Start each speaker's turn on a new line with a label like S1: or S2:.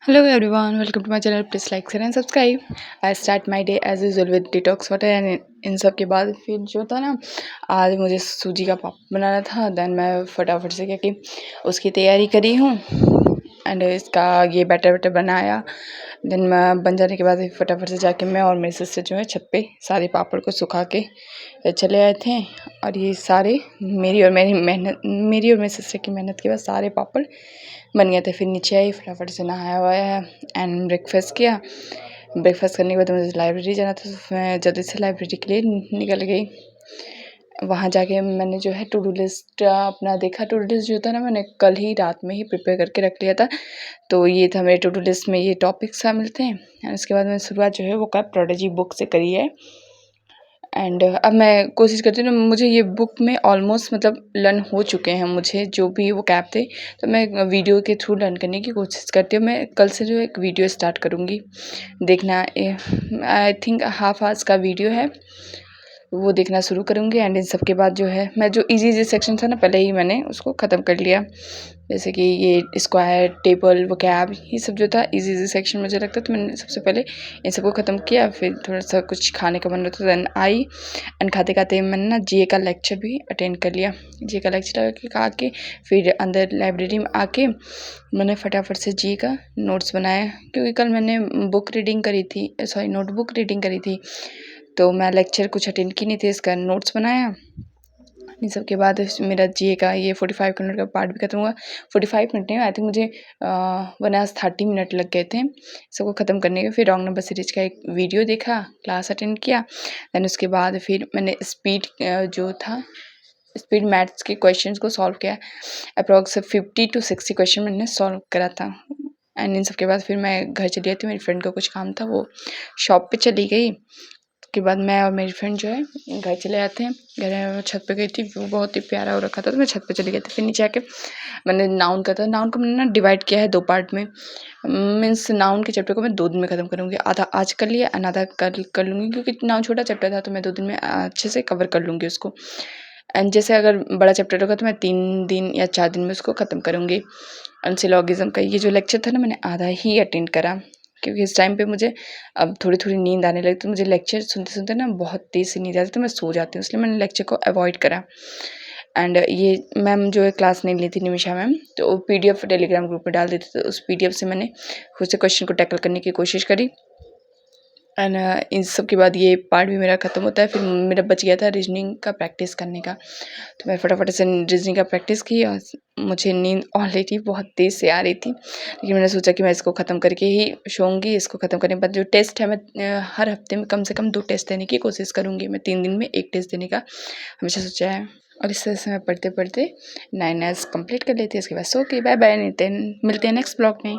S1: Hello everyone, welcome to my channel. Please like, share and subscribe. I start my day as usual with detox water and इन सब के बाद फिर जो था ना, आज मुझे सूजी का पापड़ बनाना था। देन मैं फटाफट से क्या कि उसकी तैयारी करी हूँ एंड इसका ये बैटर बनाया। देन मैं बन जाने के बाद फटाफट से जाके मैं और मेरी सिस्टर जो है छत पे सारे पापड़ को सुखा के चले आए थे। और ये सारे मेरी और मेरी सिस्टर की मेहनत के बाद सारे पापड़ बन गए थे। फिर नीचे आई, फटाफट से नहाया वाया एंड ब्रेकफास्ट किया। ब्रेकफास्ट करने के बाद मुझे लाइब्रेरी जाना था, तो मैं जल्दी से लाइब्रेरी के लिए निकल गई। वहाँ जाके मैंने जो है टू डू लिस्ट अपना देखा। टू डू लिस्ट जो था ना, मैंने कल ही रात में ही प्रिपेयर करके रख लिया था। तो ये था मेरे टू डू लिस्ट में, ये टॉपिक्स मिलते हैं। एंड उसके बाद मैंने शुरुआत जो है वो क्या प्रोडिजी बुक से करी है। एंड अब मैं कोशिश करती हूँ ना, मुझे ये बुक में ऑलमोस्ट मतलब लर्न हो चुके हैं मुझे जो भी वो कैप थे, तो मैं वीडियो के थ्रू लर्न करने की कोशिश करती हूँ। मैं कल से जो एक वीडियो स्टार्ट करूँगी देखना। आई थिंक हाफ आवर्स का वीडियो है, वो देखना शुरू करूँगी। एंड इन सब के बाद जो है मैं जो इजी सेक्शन था ना, पहले ही मैंने उसको ख़त्म कर लिया। जैसे कि ये स्क्वायर, टेबल, वोकैब, ये सब जो था इजी सेक्शन मुझे लगता है, तो मैंने सबसे पहले इन सबको ख़त्म किया। फिर थोड़ा सा कुछ खाने का मन रहा था, देन आई एंड खाते खाते मैंने ना जीए का लेक्चर भी अटेंड कर लिया। जीए का लेक्चर आके फिर अंदर लाइब्रेरी में आके मैंने फटाफट से जीए का नोट्स बनाया, क्योंकि कल मैंने बुक रीडिंग करी थी, सॉरी नोटबुक रीडिंग करी थी। तो मैं लेक्चर कुछ अटेंड की नहीं थी, इसका नोट्स बनाया। इन सब के बाद मेरा जीए का ये 45 मिनट का पार्ट भी खत्म हुआ। 45 मिनट नहीं, आई थिंक मुझे 1 hour 30 minute लग गए थे सबको ख़त्म करने के। फिर रॉन्ग नंबर सीरीज का एक वीडियो देखा, क्लास अटेंड किया। दैन उसके बाद फिर मैंने स्पीड जो था स्पीड मैथ्स के क्वेश्चंस को सॉल्व किया। अप्रॉक्स 50 to 60 क्वेश्चन मैंने सॉल्व करा था। एंड इन सब के बाद फिर मैं घर चली आई थी। मेरी फ्रेंड का कुछ काम था, वो शॉप पे चली गई। उसके बाद मैं और मेरी फ्रेंड जो है घर चले आते हैं। घर में मैं छत पे गई थी, वो बहुत ही प्यारा हो रखा था, तो मैं छत पे चली गई थी। फिर नीचे आके मैंने नाउन का था, नाउन को मैंने ना डिवाइड किया है 2 पार्ट में। मीन्स नाउन के चैप्टर को मैं 2 दिन में ख़त्म करूँगी। आधा आज कर लिया एंड आधा कल कर लूँगी, क्योंकि नाउन छोटा चैप्टर था, तो मैं 2 दिन में अच्छे से कवर कर लूँगी उसको। एंड जैसे अगर बड़ा चैप्टर होगा तो मैं 3 दिन या 4 दिन में उसको ख़त्म करूँगी। एंड सिलोगिज़्म का ये जो लेक्चर था ना, मैंने आधा ही अटेंड करा, क्योंकि इस टाइम पे मुझे अब थोड़ी-थोड़ी नींद आने लगी। तो मुझे लेक्चर सुनते-सुनते ना बहुत तेज़ से नींद आती, तो मैं सो जाती हूँ, इसलिए मैंने लेक्चर को अवॉइड करा। एंड ये मैम जो है क्लास नहीं ली थी, निमिषा मैम, तो वो पीडीएफ टेलीग्राम ग्रुप में डाल देती थी। तो उस पीडीएफ से मैंने खुद से क्वेश्चन को टैकल करने की कोशिश करी। एंड इन सब के बाद ये पार्ट भी मेरा ख़त्म होता है। फिर मेरा बच गया था रीजनिंग का प्रैक्टिस करने का, तो मैं फटाफट से रीजनिंग का प्रैक्टिस की। और मुझे नींद ऑलरेडी बहुत तेज़ से आ रही थी, लेकिन मैंने सोचा कि मैं इसको ख़त्म करके ही सोऊंगी। इसको ख़त्म करने के बाद जो टेस्ट है, मैं हर हफ्ते में कम से कम 2 टेस्ट देने की कोशिश करूँगी। मैं 3 दिन में 1 टेस्ट देने का हमेशा सोचा है। और इस तरह से मैं पढ़ते-पढ़ते 9 आवर्स कंप्लीट कर लेती हूँ। उसके बाद सो के बाय बाय, मिलते हैं नेक्स्ट ब्लॉग में।